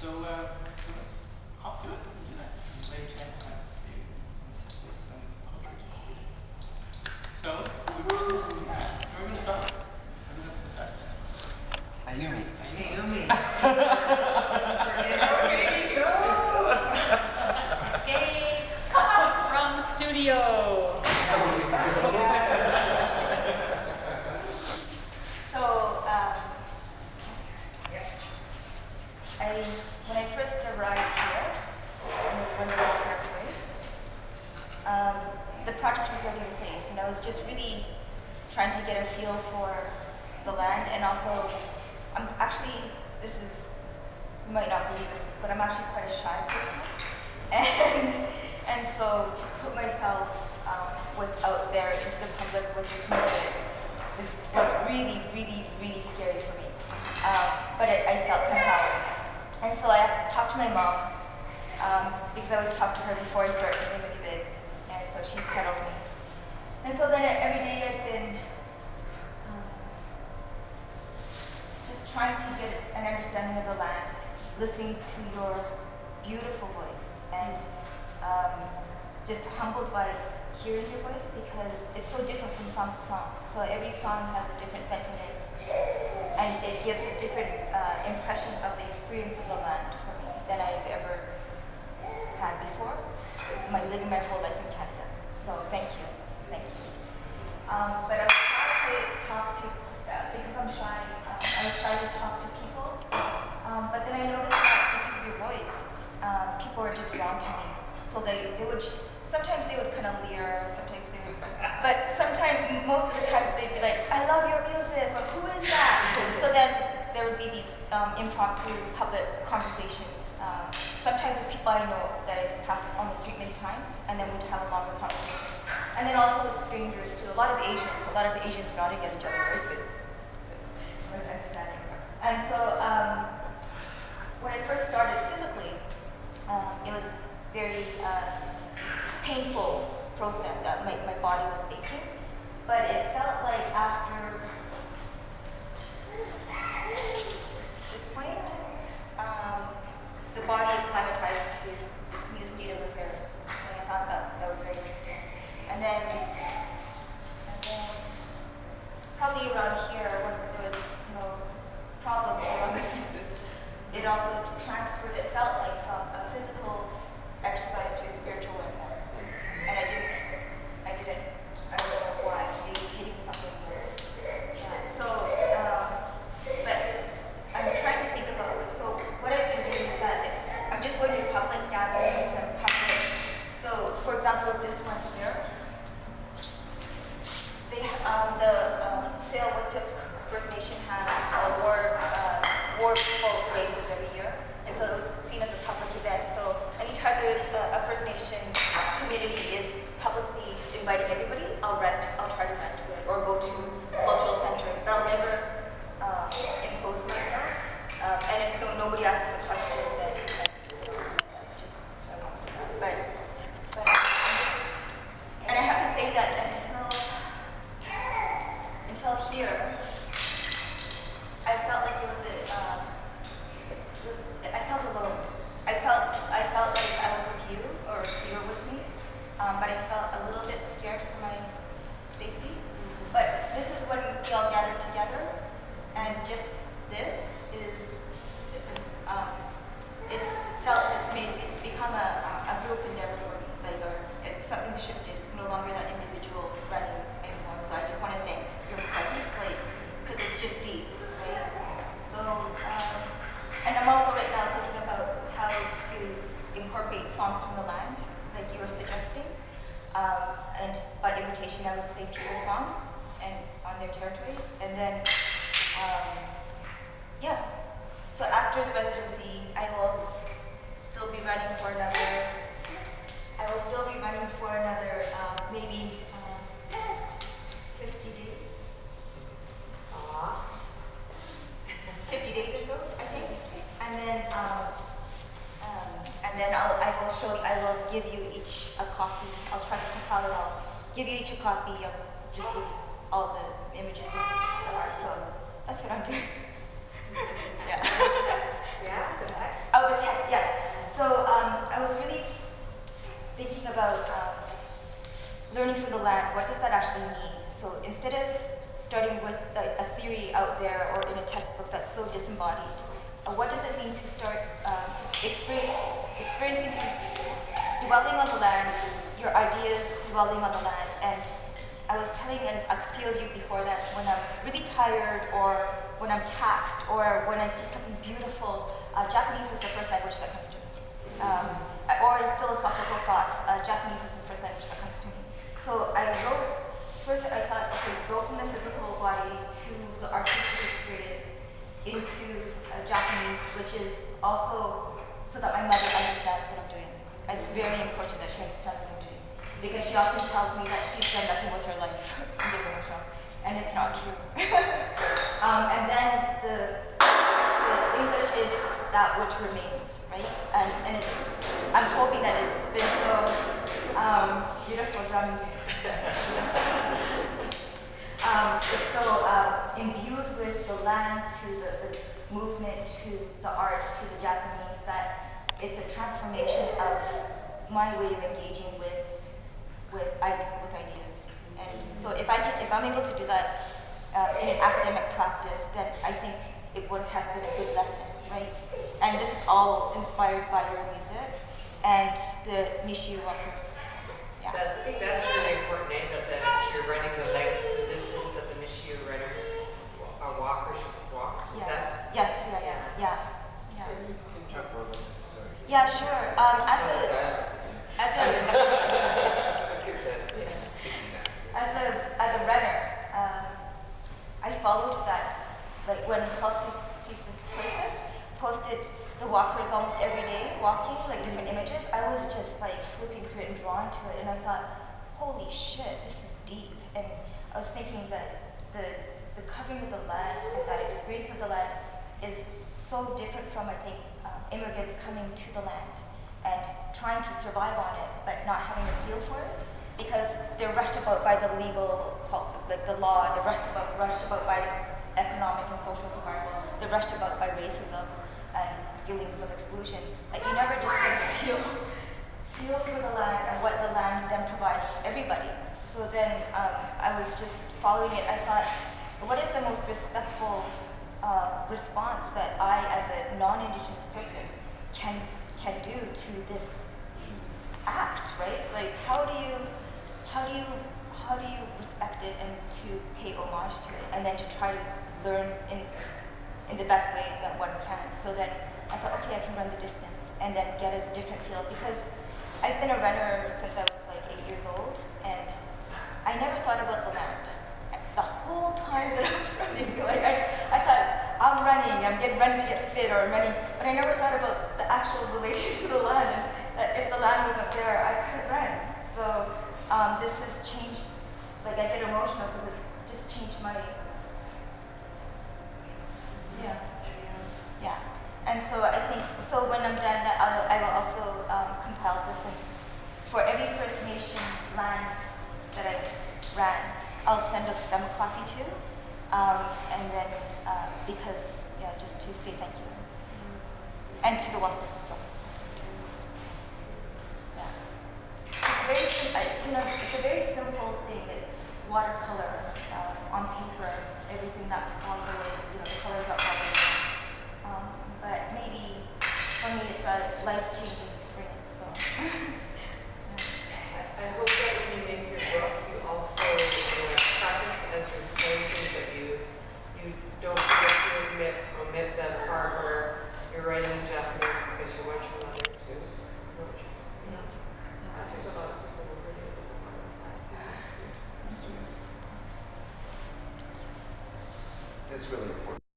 So let's hop to it and do that. Lay Chen, let's see if somebody's poetry. So we're going to start. Who wants to start? Ayumi. Ayumi. There you go. Escape from the studio. When I first arrived here in this wonderful territory, the project was already in place, and I was just really trying to get a feel for the land, and also, I'm actually, you might not believe this, but I'm actually quite a shy person, and so to put myself out there into the public with this music was really, really, really scary for me, but I felt compelled. And so I talked to my mom, because I always talk to her before I start something really big, and so she settled me. And so then every day I've been just trying to get an understanding of the land, listening to your beautiful voice, and just humbled by hearing your voice, because it's so different from song to song. So every song has a different sentiment, and it gives a different impression of the experience of the land for me than I've ever had before, living my whole life in Canada. So thank you. But I was proud to talk to, because I'm shy, I was shy to talk to people, but then I noticed that because of your voice, people were just drawn to me. So they would, sometimes they would kind of leer, sometimes they would, but sometimes, most of the times they'd be like, I love your music, or who is that? So then there would be these impromptu public conversations, sometimes with people I know that I've passed on the street many times, and then we'd have a longer conversation. And then also with strangers too, a lot of Asians nodding at each other, right? But understanding. And so when I first started physically, it was very painful process. Like my body was aching, but it felt like after this point, the body acclimatized to this new state of affairs. So I thought that was very interesting. And then probably around here, when there was problems around the thesis, it also transferred. It felt like from a physical exercise to a spiritual one more. And I don't know why, maybe hitting something. Yeah, so, but I'm trying to think about it. So what I've been doing is that I'm just going to public gatherings and public. So, for example, this one here, they the Tsleil-Waututh First Nation has war boat races every year, and so it was seen as a public event. So anytime there is a First Nation community is publicly inviting everybody, I'll try to rent to it or go to cultural centers, but I'll never impose myself. And if so, nobody asks a question, then just I won't do that. But I'm just, and I have to say that until here, I felt like I felt alone. I felt like I was with you, or you were with me, but I felt a little bit scared for my safety. But this is when we all gathered together, and just this is, it's become a group endeavor for me. It's something shifted. It's no longer that individual running anymore. So I just want to thank your presence, because it's just deep, right? So, and I'm also right now thinking about how to incorporate songs from the land, like you were suggesting. And by invitation, I would play people's songs and on their territories. And then, yeah. So after the residency, I will still be running for another, maybe 50 days. 50 days or so, I think. And then I will give you each a copy. I'll try to compile it all. Give you each a copy of just all the images of the art. So that's what I'm doing. Yeah. Yeah, the text. Oh, the land, what does that actually mean? So instead of starting with a theory out there or in a textbook that's so disembodied, what does it mean to start experiencing, dwelling on the land, your ideas dwelling on the land? And I was telling a few of you before that when I'm really tired or when I'm taxed or when I see something beautiful, Japanese is the first language that comes to me. Or philosophical thoughts, Japanese is the first language that comes to me. So I wrote, first I thought, okay, go from the physical body to the artistic experience into Japanese, which is also so that my mother understands what I'm doing. It's very important that she understands what I'm doing, because she often tells me that she's done nothing with her life, and it's not true. And then the English is that which remains, right? And it's, I'm hoping that it's been so beautiful drumming. It's so imbued with the land, to the movement, to the art, to the Japanese, that it's a transformation of my way of engaging with ideas. And so if I'm able to do that in an academic practice, then I think it would have been a good lesson, right? And this is all inspired by your music and the Nishiyu walkers. Yeah. I think that's really important, that you're running the length, the distance that the Nishiyu runners or walkers walk. Is that? Yes, yeah. Can you talk more about that? Sorry. Yeah, sure. As a runner, I followed that. Like when Places posted the walkers almost every day walking, like different images, I was just like flipping through it and drawn to it, and I thought, holy shit, this is deep. And I was thinking that the covering of the land and that experience of the land is so different from, I think, immigrants coming to the land and trying to survive on it, but not having a feel for it, because they're rushed about by the legal, like the law, they're rushed about by economic and social survival, they're rushed about by racism and feelings of exclusion. Like you never just feel for the land and what the land then provides everybody. So then I was just following it. I thought, what is the most respectful response that I, as a non-Indigenous person, can do to this act, right? Like how do you respect it and to pay homage to it, and then to try to learn in the best way that one can. So then I thought, okay, I can run the distance and then get a different feel, because I've been a runner since I was like 8 years old, and I never thought about the land. The whole time that I was running, like I thought, I'm running to get fit, or I'm running, but I never thought about the actual relation to the land, and that if the land wasn't there, I couldn't run. So this has changed, like I get emotional because it's just changed my, yeah. And so I think, so when I'm done, I will also compile this, and for every First Nations land that I ran, I'll send them a copy too, and then because just to say thank you, and to the walkers as well. Yeah, it's a very simple thing. That watercolor on paper, everything that falls away, the colors that fall away. But maybe for me, it's a life-changing experience. So. I hope that when you make your book, you also practice as you explain things, that you don't forget to omit the part where you're writing in Japanese because you want your mother to know what you're doing. I think a lot of people will really be part of that. That's really important.